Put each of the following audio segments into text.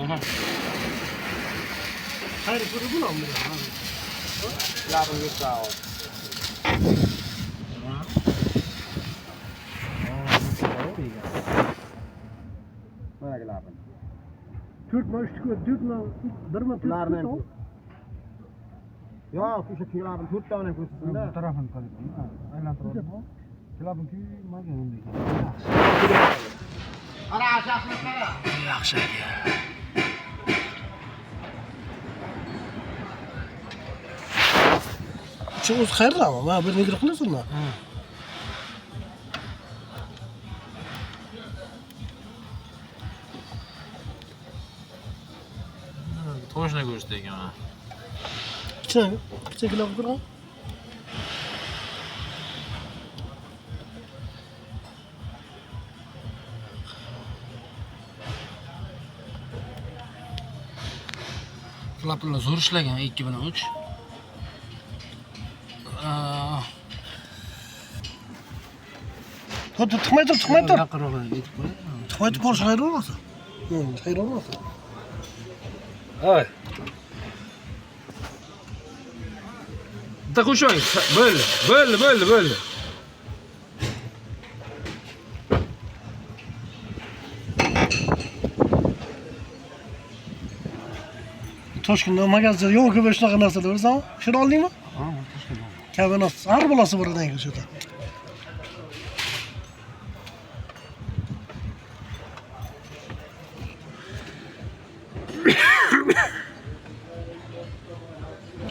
Aha. Hayır, bunu bulamıyor. Labın götür o. Mana labın. Türkmen üstü, Türkmen, Dırma Bunlardan Türkmen. Yok, şu kilabın 4 tane ko'rsatsinda. Bu tarafını qarayman. Aylantirib. Kilabinki menga endi. Qara, aşağısına qara. Yaxshi aka. Sen o'zi qayerdami? Mana bir nigir qilasizmi? Toshni ko'rsatdi ekan. Kichiklar turgan. Klaplar zo'r ishlagan 2 bilan 3. Hadi tıkmay tur. Yaqinroq yetib qo'y. Tıkmay tur Porsche hayır olmasa. Hayır olmasa. Ay. Da qo'shing. Bo'ldi. Toshkentda magazin yo'q ko'p shunaqa narsalar o'zami? Shuni oldingmi? Ha, Toshkentda. Kabinos har bolasi biridan ko'rsatadi.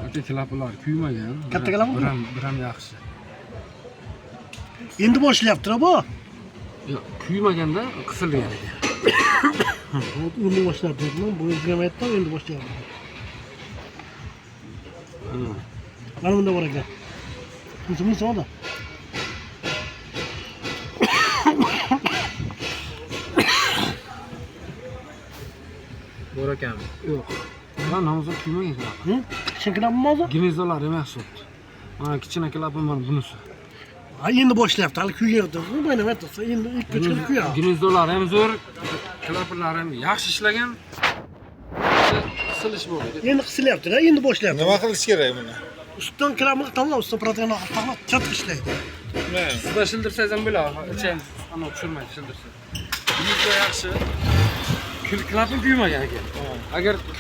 Aka klaplar kuymagan. Katta klapmi? Bir ham yaxshi. Endi boshlayapti bu. Yo'q, kuymaganda qisilgan ekan. Endi boshlayapti. Bu o'zgamayapti, endi boshlayapti. Mana bunda bor ekan. Bunisi so'da. Bor ekanmi? Yo'q. Ha, namozov kuymagan klap. Kichkinami hozir? Gnezolar ham yaxshi o'tdi. Mana kichkina klapim mana bunisi. Ha, endi boshlayapti. Hali kuyyapti. Bu nima aytsa, endi ikki uch kun kuyadi. Gnezolar ham zo'r, klaplar ham yaxshi ishlagan. Qisilish bo'ldi. Endi qisilyapti-da, endi boshlayapti. Nima qilish kerak buni? Ustidan kiramni tanlab, ustidan proteinni tanlab, chat ishlaydi. Sizda shildirsangiz ham bo'ladi. Ichangiz ana tushirmaydi shildirsa. Yuzda yaxshi. Klapim kuymagan ekan. Agar ko'p